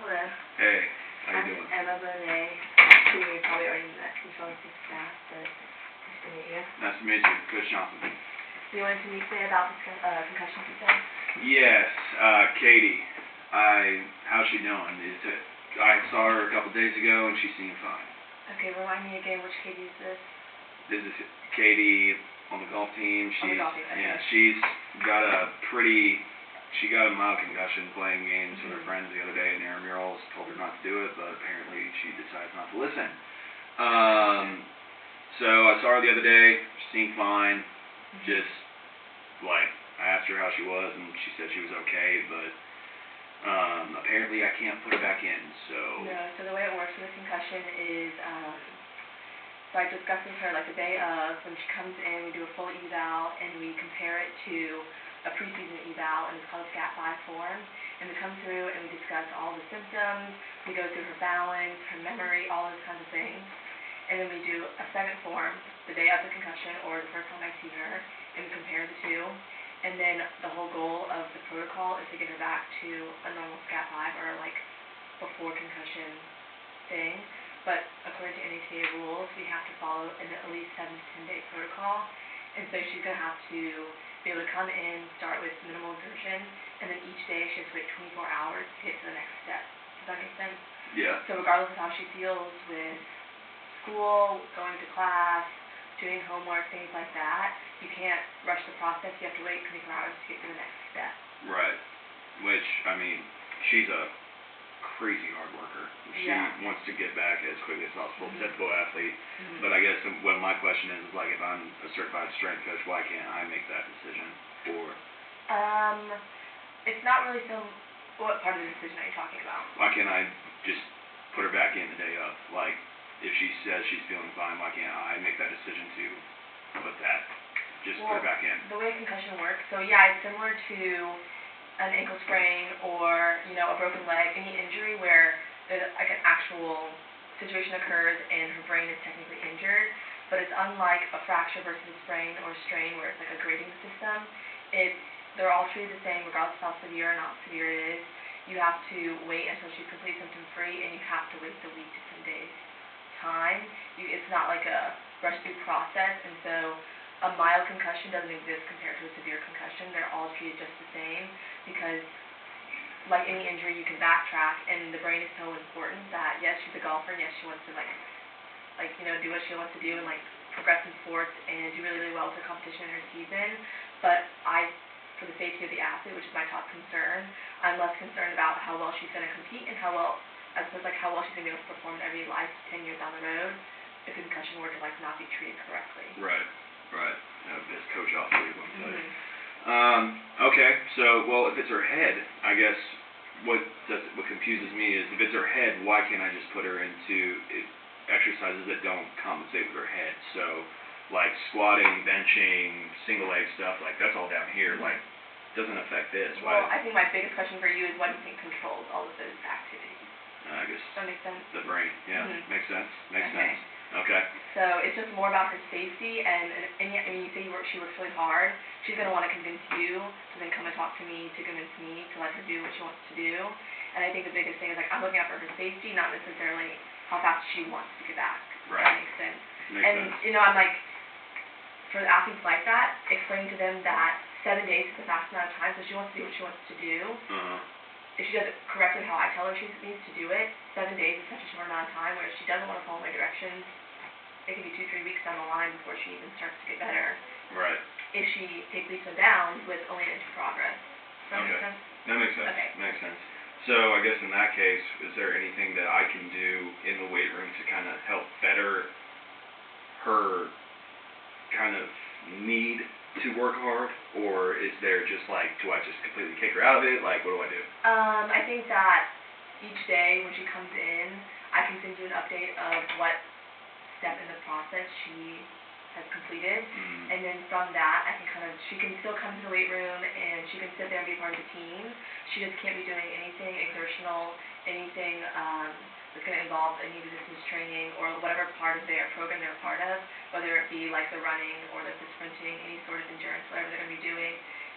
Hello. Hey, how you doing? I'm EmmaB who you probably already met from staff, but nice to meet you. Nice to meet you, Coach Johnson. You wanted to meet today about concussion today? Yes, Katie. How's she doing? I saw her a couple days ago and she seemed fine. Okay, remind me again, which Katie is this? This is Katie on the golf team. On the golf team, okay. Yeah, she got a mild concussion playing games with her friends the other day in intramurals. Told her not to do it, but apparently she decides not to listen. So I saw her the other day. She seemed fine. Just like I asked her how she was, and she said she was okay, but apparently I can't put her back in. So no. So the way it works with a concussion is, so I discussed with her like the day of when she comes in. We do a full eval and we compare it to a preseason eval, and it's called a SCAT-5 form. And we come through and we discuss all the symptoms. We go through her balance, her memory, all those kinds of things. And then we do a second form the day of the concussion or the first time I see her, and we compare the two. And then the whole goal of the protocol is to get her back to a normal SCAT-5 or like before concussion thing. But according to NHCA rules, we have to follow an at least 7 to 10 day protocol. And so she's going to have to be able to come in, start with minimal exertion, and then each day she has to wait 24 hours to get to the next step. Does that make sense? yeah. So regardless of how she feels with school, going to class, doing homework, things like that, you can't rush the process. You have to wait 24 hours to get to the next step. Right. Which, I mean, she's a crazy hard worker. She wants to get back as quickly as possible, typical athlete. But I guess what my question is like, if I'm a certified strength coach, why can't I make that decision for? It's not really so. What part of the decision are you talking about? Why can't I just put her back in the day of? Like, if she says she's feeling fine, why can't I make that decision to put that? Just put her back in. The way concussion works, so yeah, it's similar to an ankle sprain or, a broken leg, any injury where like an actual situation occurs and her brain is technically injured, but it's unlike a fracture versus a sprain or a strain where it's like a grading system. They're all treated the same regardless of how severe or not severe it is. You have to wait until she's completely symptom-free, and you have to wait the week to 10 days time. It's not like a rush-through process, and so a mild concussion doesn't exist compared to a severe concussion. They're all treated just the same because, like any injury, you can backtrack, and the brain is so important that, yes, she's a golfer, and yes, she wants to, do what she wants to do and, progress in sports and do really, really well with her competition in her season. But for the safety of the athlete, which is my top concern, I'm less concerned about how well she's going to compete and how well she's going to be able to perform in everyday life 10 years down the road if a concussion were to, not be treated correctly. Right. Best coach off for you, one side. Okay, so, well, if it's her head, I guess what confuses me is if it's her head, why can't I just put her into exercises that don't compensate with her head? So, like squatting, benching, single leg stuff, that's all down here, doesn't affect this. Well, I think my biggest question for you is what do you think controls all of those activities? I guess does that make sense? The brain, yeah, makes sense. Okay. So it's just more about her safety, and you say she works really hard. She's going to want to convince you to then come and talk to me to convince me to let her do what she wants to do. And I think the biggest thing is I'm looking out for her safety, not necessarily how fast she wants to get back. Right. That makes sense. I'm like, for athletes like that, explaining to them that 7 days is a fast amount of time, so she wants to do what she wants to do. If she does it correctly how I tell her she needs to do it, 7 days is such a short amount of time where if she doesn't want to follow my directions, it could be 2-3 weeks down the line before she even starts to get better. Right. If she takes leaps and bounds with only an inch of progress. Does that make sense? That makes sense. Okay. Makes sense. So I guess in that case, is there anything that I can do in the weight room to kind of help better her kind of need to work hard, or is there just do I just completely kick her out of it? What do I do? I think that each day when she comes in, I can send you an update of what step in the process she has completed, and then from that, she can still come to the weight room and she can sit there and be part of the team. She just can't be doing anything exertional, anything that's going to involve any resistance training or whatever part of their program they're part of, whether it be the running or the sprinting, any sort of endurance, whatever they're going to be doing.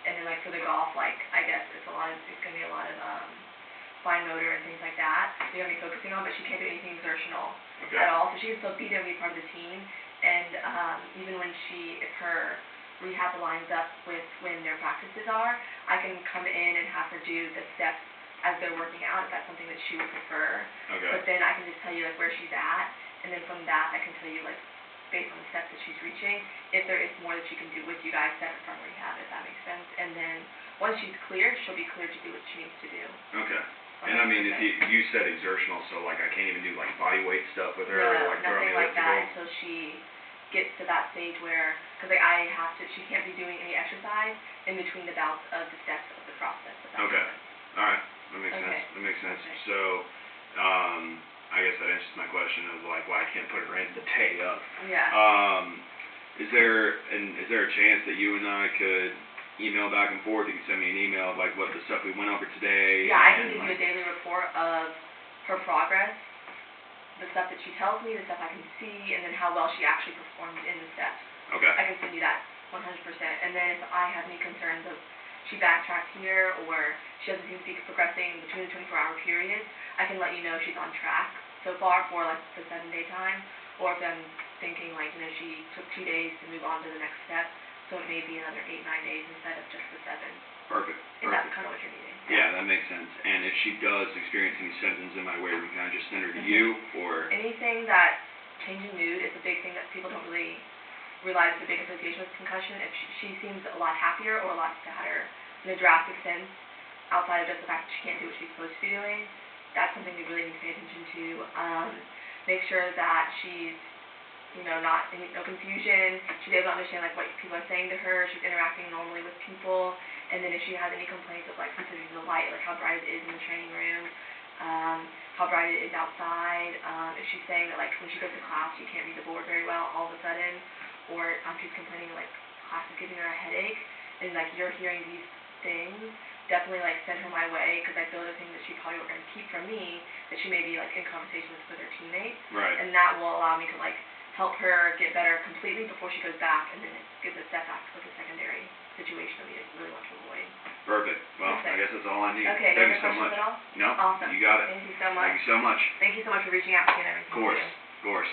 And then for the golf, I guess it's going to be a lot of fine motor and things like that you're going to be focusing on, but she can't do anything exertional Okay. at all. So she can still be there and be part of the team. And even when if her rehab lines up with when their practices are, I can come in and have her do the steps as they're working out if that's something that she would prefer. Okay. But then I can just tell you like where she's at, and then from that I can tell you like based on the steps that she's reaching, if there is more that she can do with you guys separate from rehab, if that makes sense. And then once she's cleared, she'll be cleared to do what she needs to do. Okay. And I mean, if you said exertional, so like I can't even do like body weight stuff with her, No, or like throw nothing any like that elliptical? until she gets to that stage where, because like she can't be doing any exercise in between the bouts of the steps of the process. If that Okay. makes sense. All right. That makes Okay. sense. That makes sense. Okay. So, I guess that answers my question of like why I can't put her in the day of. Yeah. Is there a chance that you and I could email back and forth? You could send me an email of like what the stuff we went over today. Yeah, I can and give you like, a daily report of her progress, the stuff that she tells me, the stuff I can see, and then how well she actually performed in the steps. Okay. I can send you that 100%. And then if I have any concerns of she backtracked here or she doesn't seem to be progressing between the 24-hour periods, I can let you know she's on track so far for like the 7-day time. Or if I'm thinking like, she took 2 days to move on to the next step, so it may be another 8-9 days instead of just the 7. Perfect. If that's kind of what you're needing. Yeah, that makes sense. And if she does experience any symptoms in my way, we can just send her to you, or... Anything that changing mood is a big thing that people don't really realize is a big association with concussion. If she seems a lot happier or a lot sadder in a drastic sense, outside of just the fact that she can't do what she's supposed to be doing, that's something we really need to pay attention to. Make sure that she's no confusion. She's able to understand like what people are saying to her. She's interacting normally with people. And then if she has any complaints of like sensitivity to the light, like how bright it is in the training room, how bright it is outside, if she's saying that like when she goes to class she can't read the board very well all of a sudden, or she's complaining like class is giving her a headache, and like you're hearing these things, definitely like send her my way, because I feel the thing that she probably was going to keep from me that she may be like in conversation with her teammates. Right. And that will allow me to like help her get better completely before she goes back, and then it gives a setback with a secondary situation that we really want to avoid. Perfect. Well, I guess that's all I need. Okay, Thank no you other so much. questions at all? No. Awesome. You got it. Thank you so much. Thank you so much. Thank you so much for reaching out to me and everything. Of course. Too. Of course.